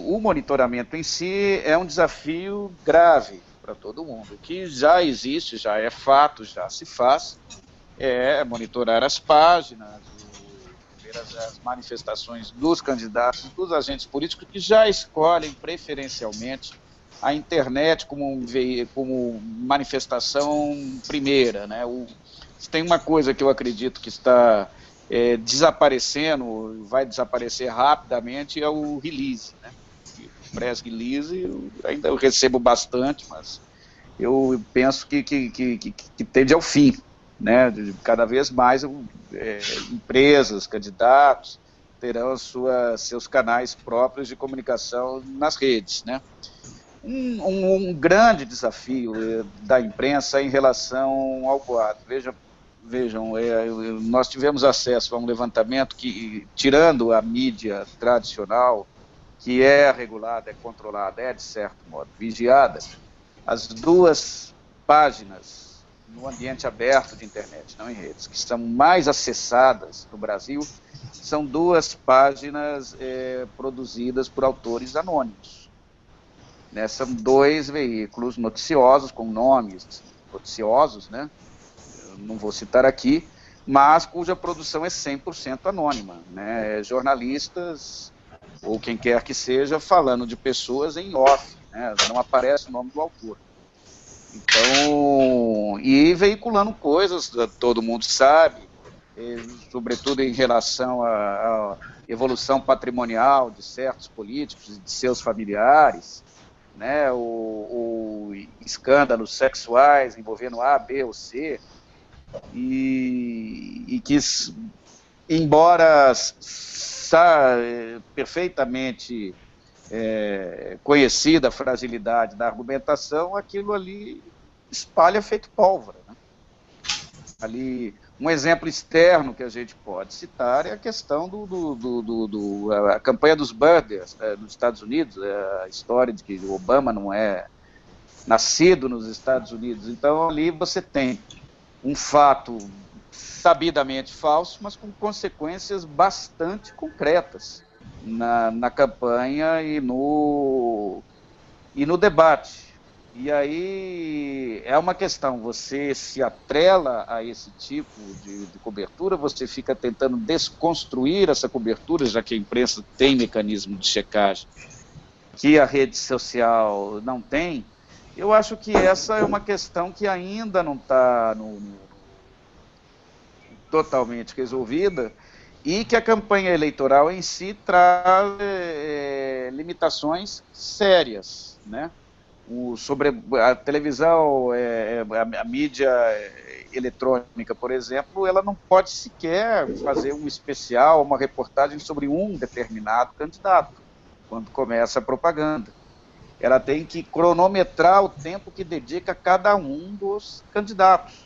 o monitoramento em si é um desafio grave para todo mundo, que já existe, já é fato, já se faz, monitorar as páginas, ver as manifestações dos candidatos, dos agentes políticos que já escolhem preferencialmente a internet como manifestação primeira, né? Tem uma coisa que eu acredito que está desaparecendo, vai desaparecer rapidamente, é o release, né? O press release ainda eu recebo bastante, mas eu penso que tende ao fim, né? Cada vez mais empresas, candidatos terão seus canais próprios de comunicação nas redes, né? Um grande desafio da imprensa em relação ao boato. Vejam, nós tivemos acesso a um levantamento que, tirando a mídia tradicional, que é regulada, é controlada, de certo modo vigiada, as duas páginas no ambiente aberto de internet, não em redes, que são mais acessadas no Brasil, são duas páginas produzidas por autores anônimos. Né, são dois veículos noticiosos, com nomes noticiosos, né? Eu não vou citar aqui, mas cuja produção é 100% anônima, né? Jornalistas, ou quem quer que seja, falando de pessoas em off, né? Não aparece o nome do autor. Então, e veiculando coisas, todo mundo sabe, sobretudo em relação à evolução patrimonial de certos políticos e de seus familiares, né, ou escândalos sexuais envolvendo A, B ou C, e que, embora perfeitamente conhecida a fragilidade da argumentação, aquilo ali espalha feito pólvora, né? Ali, um exemplo externo que a gente pode citar é a questão a campanha dos Birders nos Estados Unidos, a história de que o Obama não é nascido nos Estados Unidos. Então, ali você tem um fato sabidamente falso, mas com consequências bastante concretas na campanha e no debate. E aí é uma questão, você se atrela a esse tipo de cobertura, você fica tentando desconstruir essa cobertura, já que a imprensa tem mecanismo de checagem que a rede social não tem, Eu acho que essa é uma questão que ainda não está totalmente resolvida e que a campanha eleitoral em si traz limitações sérias, né? Sobre a televisão, a mídia eletrônica, por exemplo, ela não pode sequer fazer um especial, uma reportagem sobre um determinado candidato, quando começa a propaganda. Ela tem que cronometrar o tempo que dedica a cada um dos candidatos.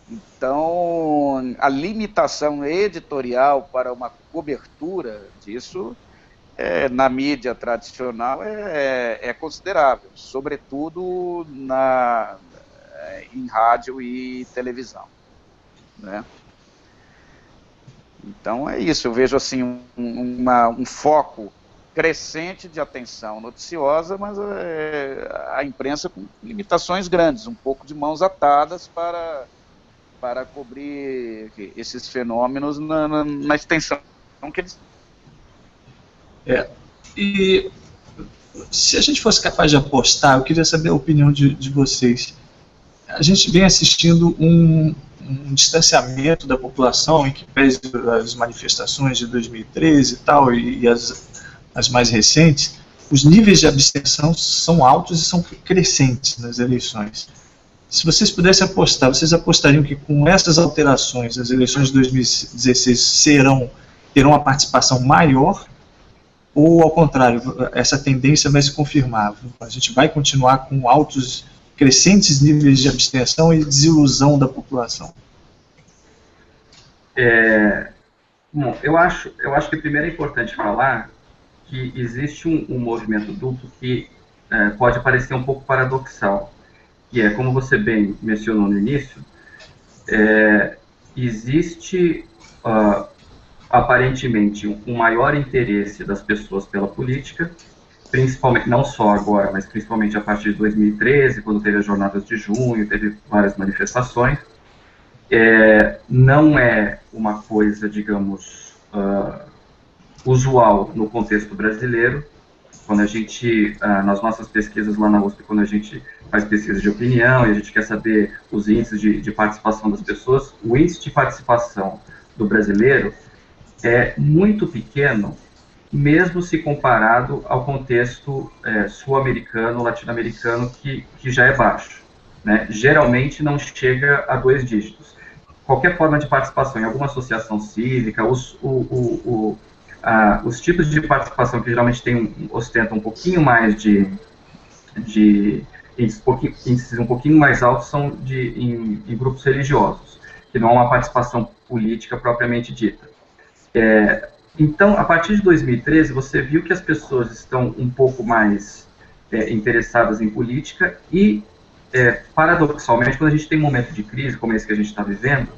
Então, a limitação editorial para uma cobertura disso, na mídia tradicional, é considerável, sobretudo em rádio e televisão, né? Então, é isso. Eu vejo assim, um foco crescente de atenção noticiosa, mas a imprensa com limitações grandes, um pouco de mãos atadas para cobrir esses fenômenos na extensão que eles... E se a gente fosse capaz de apostar, eu queria saber a opinião de vocês. A gente vem assistindo um distanciamento da população, em que pese as manifestações de 2013 e tal, e as mais recentes, os níveis de abstenção são altos e são crescentes nas eleições. Se vocês pudessem apostar, vocês apostariam que com essas alterações, as eleições de 2016 terão uma participação maior, ou ao contrário, essa tendência vai se confirmar? A gente vai continuar com altos, crescentes níveis de abstenção e desilusão da população? Bom, eu acho que primeiro é importante falar que existe um movimento duplo que pode parecer um pouco paradoxal, que é, como você bem mencionou no início, existe aparentemente um maior interesse das pessoas pela política, principalmente, não só agora, mas principalmente a partir de 2013, quando teve as jornadas de junho, teve várias manifestações. Não é uma coisa, digamos, usual no contexto brasileiro. Quando a gente, nas nossas pesquisas lá na USP, quando a gente faz pesquisa de opinião e a gente quer saber os índices de participação das pessoas, o índice de participação do brasileiro é muito pequeno, mesmo se comparado ao contexto sul-americano, latino-americano, que já é baixo, né? Geralmente não chega a 2 dígitos. Qualquer forma de participação em alguma associação cívica, os tipos de participação que geralmente ostentam um pouquinho mais de índices um pouquinho mais altos são em grupos religiosos, que não há uma participação política propriamente dita. Então, a partir de 2013, você viu que as pessoas estão um pouco mais interessadas em política e, paradoxalmente, quando a gente tem um momento de crise, como esse que a gente está vivendo,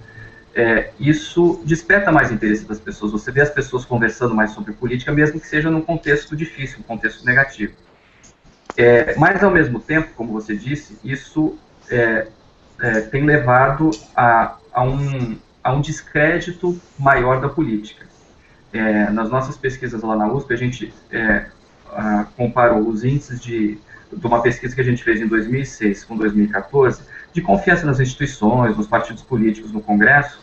isso desperta mais interesse das pessoas. Você vê as pessoas conversando mais sobre política, mesmo que seja num contexto difícil, um contexto negativo. Mas, ao mesmo tempo, como você disse, isso tem levado a um descrédito maior da política. Nas nossas pesquisas lá na USP, a gente comparou os índices de uma pesquisa que a gente fez em 2006 com 2014, de confiança nas instituições, nos partidos políticos, no Congresso,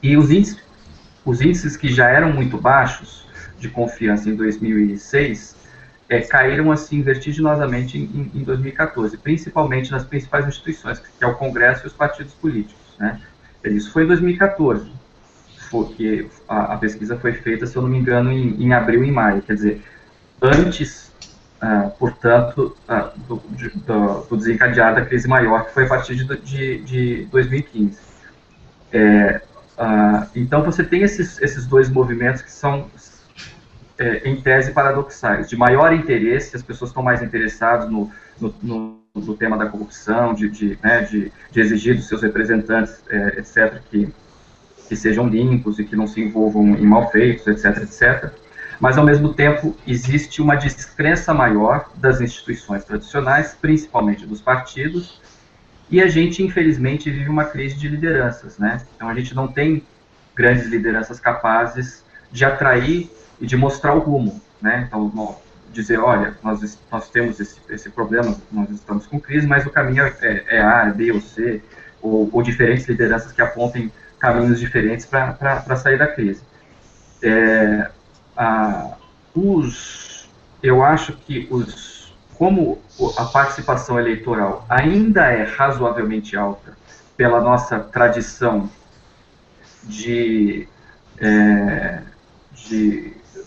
e os índices que já eram muito baixos de confiança em 2006, caíram assim vertiginosamente em 2014, principalmente nas principais instituições, que é o Congresso e os partidos políticos, né? Isso foi em 2014, porque a pesquisa foi feita, se eu não me engano, em abril e maio, quer dizer, antes, portanto, do desencadear da crise maior, que foi a partir de 2015. Então, você tem esses dois movimentos que são, em tese, paradoxais. De maior interesse, as pessoas estão mais interessadas no tema da corrupção, de exigir dos seus representantes, etc., que sejam limpos e que não se envolvam em malfeitos, etc., etc. Mas, ao mesmo tempo, existe uma descrença maior das instituições tradicionais, principalmente dos partidos, e a gente, infelizmente, vive uma crise de lideranças, né? Então, a gente não tem grandes lideranças capazes de atrair e de mostrar o rumo, né? Então, dizer, olha, nós temos esse problema, nós estamos com crise, mas o caminho é A, B ou C, ou diferentes lideranças que apontem caminhos diferentes para sair da crise. Eu acho que como a participação eleitoral ainda é razoavelmente alta pela nossa tradição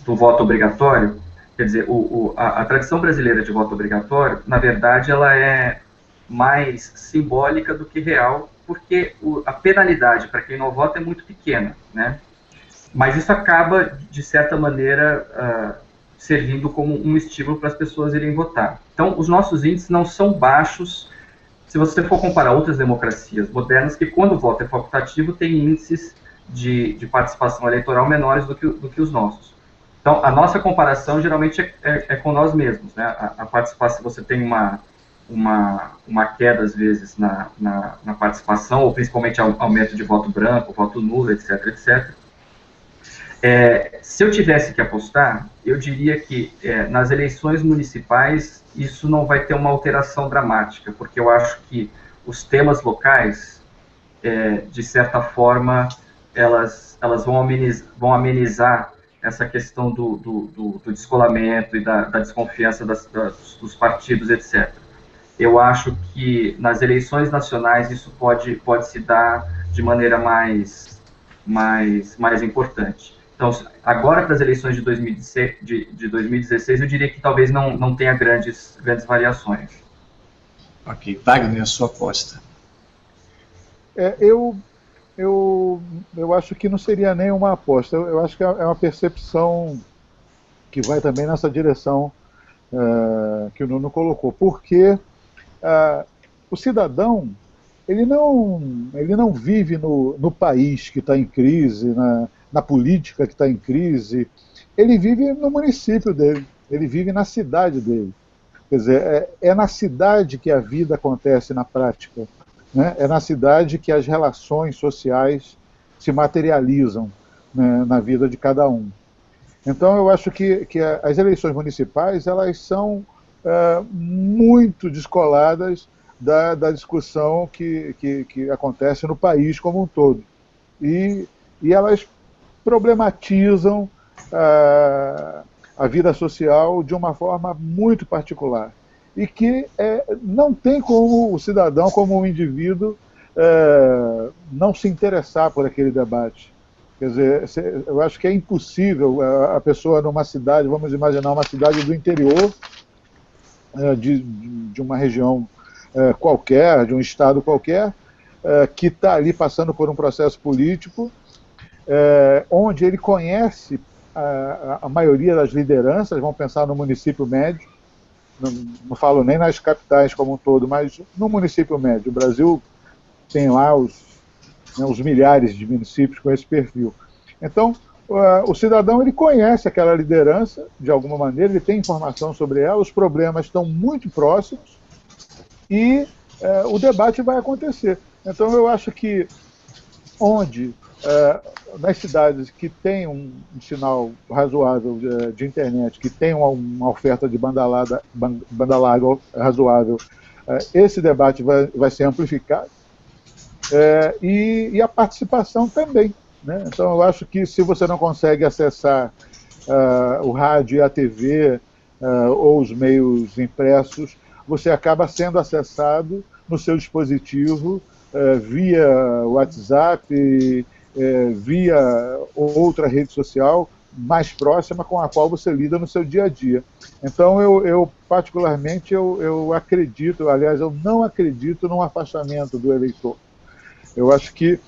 do voto obrigatório, quer dizer, a tradição brasileira de voto obrigatório, na verdade, ela é mais simbólica do que real, porque a penalidade para quem não vota é muito pequena, né? Mas isso acaba, de certa maneira, servindo como um estímulo para as pessoas irem votar. Então, os nossos índices não são baixos, se você for comparar outras democracias modernas, que quando o voto é facultativo, tem índices de participação eleitoral menores do que os nossos. Então, a nossa comparação geralmente é com nós mesmos, né? A participação, você tem uma queda, às vezes, na participação, ou principalmente aumento de voto branco, voto nulo, etc., etc. Se eu tivesse que apostar, eu diria que nas eleições municipais isso não vai ter uma alteração dramática, porque eu acho que os temas locais, de certa forma, elas vão amenizar essa questão do descolamento e da desconfiança dos partidos, etc. Eu acho que nas eleições nacionais isso pode se dar de maneira mais importante. Então, agora para as eleições de 2016, eu diria que talvez não tenha grandes variações. Ok. Wagner, a sua aposta. Eu acho que não seria nem uma aposta. Eu acho que é uma percepção que vai também nessa direção que o Nuno colocou. Porque o cidadão, ele não vive no país que está em crise, na política que está em crise, ele vive no município dele, ele vive na cidade dele. Quer dizer, é na cidade que a vida acontece na prática, né? É na cidade que as relações sociais se materializam, né, na vida de cada um. Então eu acho que as eleições municipais, elas são muito descoladas da discussão que acontece no país como um todo. E elas problematizam a vida social de uma forma muito particular. E que não tem como o cidadão, como um indivíduo, não se interessar por aquele debate. Quer dizer, eu acho que é impossível a pessoa numa cidade, vamos imaginar uma cidade do interior, de uma região qualquer, de um estado qualquer, que está ali passando por um processo político, onde ele conhece a maioria das lideranças, vamos pensar no município médio, não falo nem nas capitais como um todo, mas no município médio. O Brasil tem lá os milhares de municípios com esse perfil. Então, o cidadão, ele conhece aquela liderança, de alguma maneira, ele tem informação sobre ela, os problemas estão muito próximos e o debate vai acontecer. Então, eu acho que nas cidades que tem um sinal razoável de internet, que tem uma oferta de banda larga razoável, esse debate vai ser amplificado, e a participação também, né? Então eu acho que se você não consegue acessar o rádio e a TV ou os meios impressos, você acaba sendo acessado no seu dispositivo via WhatsApp, via outra rede social mais próxima com a qual você lida no seu dia a dia. Então eu particularmente, eu acredito, aliás, eu não acredito num afastamento do eleitor. Eu acho que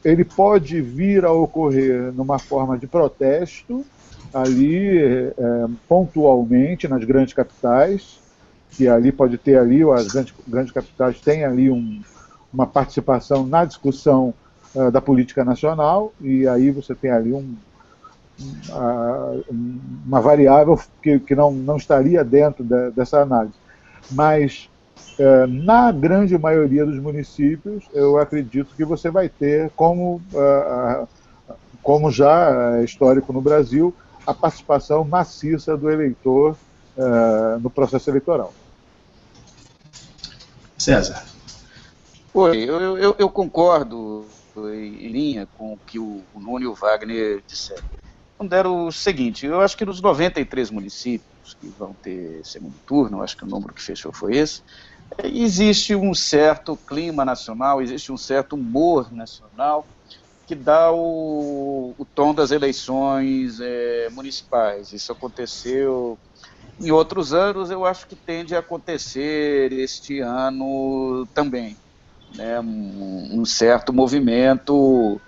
ele pode vir a ocorrer numa forma de protesto, ali pontualmente nas grandes capitais, que ali pode ter ali, as grandes capitais têm ali uma participação na discussão da política nacional, e aí você tem ali uma variável que não estaria dentro dessa análise. Mas, na grande maioria dos municípios, eu acredito que você vai ter, como já é histórico no Brasil, a participação maciça do eleitor no processo eleitoral. César. Oi, eu concordo em linha com o que o Nuno e o Wagner disseram. Ponderam o seguinte, eu acho que nos 93 municípios que vão ter segundo turno, eu acho que o número que fechou foi esse, existe um certo clima nacional, existe um certo humor nacional que dá o tom das eleições municipais. Isso aconteceu em outros anos, eu acho que tende a acontecer este ano também, né? Um certo movimento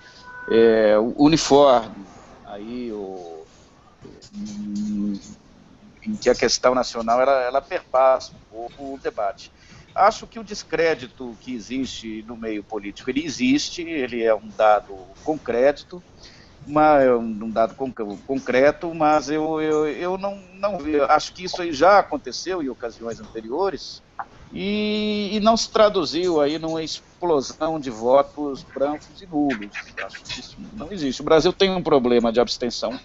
uniforme, aí, em que a questão nacional ela perpassa um pouco o debate. Acho que o descrédito que existe no meio político, ele existe, ele é um dado concreto, mas eu não acho que isso aí já aconteceu em ocasiões anteriores e não se traduziu aí numa explosão de votos brancos e nulos. Acho que isso não existe. O Brasil tem um problema de abstenção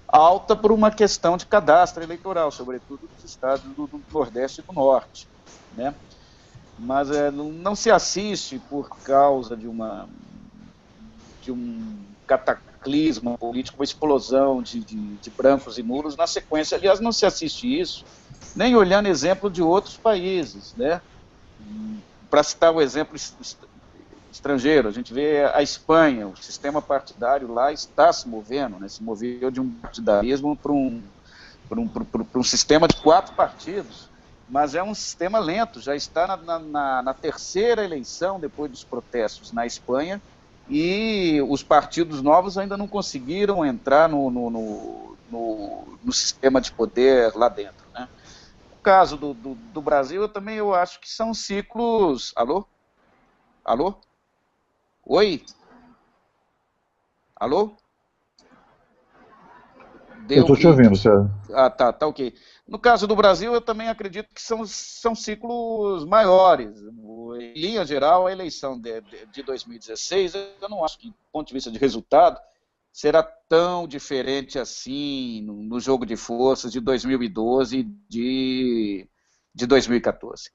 alta por uma questão de cadastro eleitoral, sobretudo nos estados do Nordeste e do Norte, né? Mas não se assiste por causa de um cataclisma político, uma explosão de brancos e nulos na sequência. Aliás, não se assiste isso, nem olhando exemplo de outros países, né? Para citar o exemplo estrangeiro, a gente vê a Espanha, o sistema partidário lá está se movendo, né? Se moveu de um partidarismo para um sistema de 4 partidos, mas é um sistema lento, já está na terceira eleição depois dos protestos na Espanha, e os partidos novos ainda não conseguiram entrar no sistema de poder lá dentro, né? No caso do Brasil, eu acho que são ciclos... Alô? Alô? Oi? Alô? Eu estou te ouvindo, César. Ah, tá ok. No caso do Brasil, eu também acredito que são ciclos maiores. Em linha geral, a eleição de 2016, eu não acho que, do ponto de vista de resultado, será tão diferente assim no jogo de forças de 2012 e de 2014.